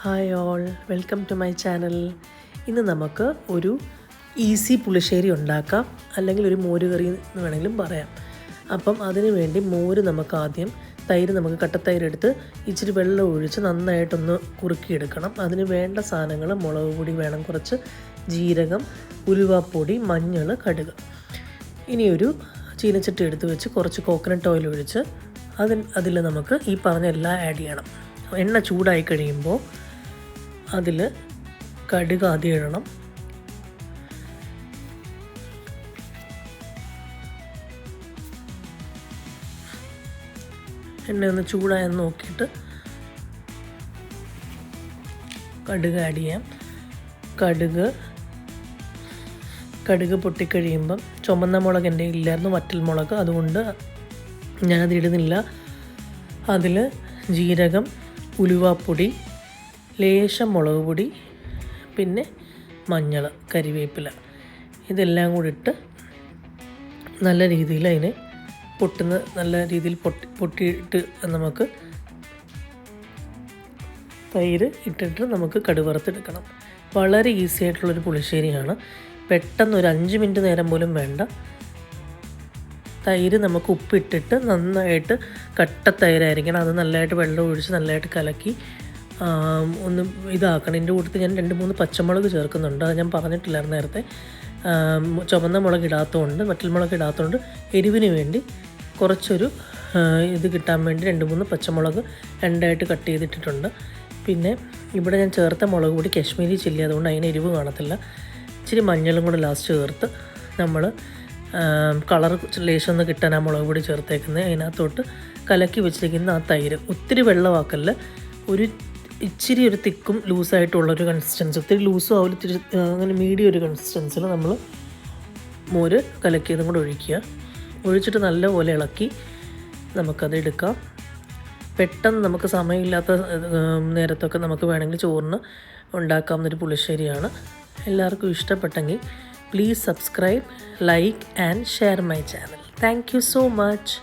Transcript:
Hi all, welcome to my channel. ഇന്ന് നമുക്ക് ഒരു ഈസി പുളിശ്ശേരി ഉണ്ടാക്കാം, അല്ലെങ്കിൽ ഒരു മോര് കറി എന്ന് വേണമെങ്കിലും പറയാം. അപ്പം അതിന് വേണ്ടി മോര് നമുക്ക് ആദ്യം തൈര് നമുക്ക് കട്ടത്തൈര് എടുത്ത് ഇച്ചിരി വെള്ളം ഒഴിച്ച് നന്നായിട്ടൊന്ന് കുറുക്കിയെടുക്കണം. അതിന് വേണ്ട സാധനങ്ങൾ മുളക് പൊടി വേണം, കുറച്ച് ജീരകം, ഉലുവാപ്പൊടി, മഞ്ഞൾ, കടുക്. ഇനിയൊരു ചീനച്ചട്ടി എടുത്ത് വെച്ച് കുറച്ച് കോക്കനട്ട് ഓയിൽ ഒഴിച്ച് അതിൽ നമുക്ക് ഈ പറഞ്ഞ എല്ലാം ആഡ് ചെയ്യണം. എണ്ണ ചൂടായി കഴിയുമ്പോൾ അതിൽ കടുക് ആദ്യം ഇടണം. എണ്ണ ഒന്ന് ചൂടായെന്ന് നോക്കിയിട്ട് കടുക് ആഡ് ചെയ്യാം. കടുക് പൊട്ടിക്കഴിയുമ്പം ചുമന്ന മുളക് എൻ്റെ ഇല്ലായിരുന്നു, വറ്റൽ മുളക്, അതുകൊണ്ട് ഞാനത് ഇടുന്നില്ല. അതിൽ ജീരകം, ഉലുവാപ്പൊടി, ലേശം മുളക് പൊടി, പിന്നെ മഞ്ഞൾ, കരിവേപ്പില, ഇതെല്ലാം കൂടി ഇട്ട് നല്ല രീതിയിൽ അതിനെ നല്ല രീതിയിൽ പൊട്ടിയിട്ട് നമുക്ക് തൈര് ഇട്ടിട്ട് നമുക്ക് കടുക് വറുത്തെടുക്കണം. വളരെ ഈസി ആയിട്ടുള്ളൊരു പുളിശ്ശേരിയാണ്. പെട്ടെന്ന് ഒരു 5 മിനിറ്റ് നേരം പോലും വേണ്ട. തൈര് നമുക്ക് ഉപ്പിട്ടിട്ട് നന്നായിട്ട് കട്ടത്തൈരായിരിക്കണം. അത് നല്ലതായിട്ട് വെള്ളം ഒഴിച്ച് നല്ലതായിട്ട് കലക്കി ഒന്ന് ഇതാക്കണം. ഇതിൻ്റെ കൂട്ടത്തിൽ ഞാൻ 2-3 പച്ചമുളക് ചേർക്കുന്നുണ്ട്. അത് ഞാൻ പറഞ്ഞിട്ടില്ലായിരുന്നു നേരത്തെ. ചുവന്ന മുളക് ഇടാത്തതുകൊണ്ട്, വറ്റൽ മുളക് ഇടാത്തതുകൊണ്ട് എരിവിന് വേണ്ടി കുറച്ചൊരു ഇത് കിട്ടാൻ വേണ്ടി 2-3 പച്ചമുളക് രണ്ടായിട്ട് കട്ട് ചെയ്തിട്ടിട്ടുണ്ട്. പിന്നെ ഇവിടെ ഞാൻ ചേർത്ത മുളക് പൊടി കാശ്മീരി ചില്ലി, അതുകൊണ്ട് അതിന് എരിവ് കാണത്തില്ല. ഇച്ചിരി മഞ്ഞളും കൂടെ ലാസ്റ്റ് ചേർത്ത് നമ്മൾ കളർ ലേശം ഒന്ന് കിട്ടാൻ ആ മുളക് പൊടി ചേർത്തേക്കുന്നത്. അതിനകത്തോട്ട് കലക്കി വെച്ചിരിക്കുന്ന ആ തൈര് ഒത്തിരി വെള്ളമാക്കല്ല, ഇച്ചിരി ഒരു തിക്കും ലൂസായിട്ടുള്ളൊരു കൺസിസ്റ്റൻസി, ഒത്തിരി ലൂസും ആവില്ല, ഇത്തിരി അങ്ങനെ മീഡിയം ഒരു കൺസിസ്റ്റൻസിൽ നമ്മൾ മോര് കലക്കിയതും കൂടെ ഒഴിച്ചിട്ട് നല്ലപോലെ ഇളക്കി നമുക്കത് എടുക്കാം. പെട്ടെന്ന് നമുക്ക് സമയമില്ലാത്ത നേരത്തൊക്കെ നമുക്ക് വേണമെങ്കിൽ ചോറിന് ഉണ്ടാക്കാവുന്നൊരു പുളിശ്ശേരിയാണ്. എല്ലാവർക്കും ഇഷ്ടപ്പെട്ടെങ്കിൽ please subscribe, like and share my channel. Thank you so much.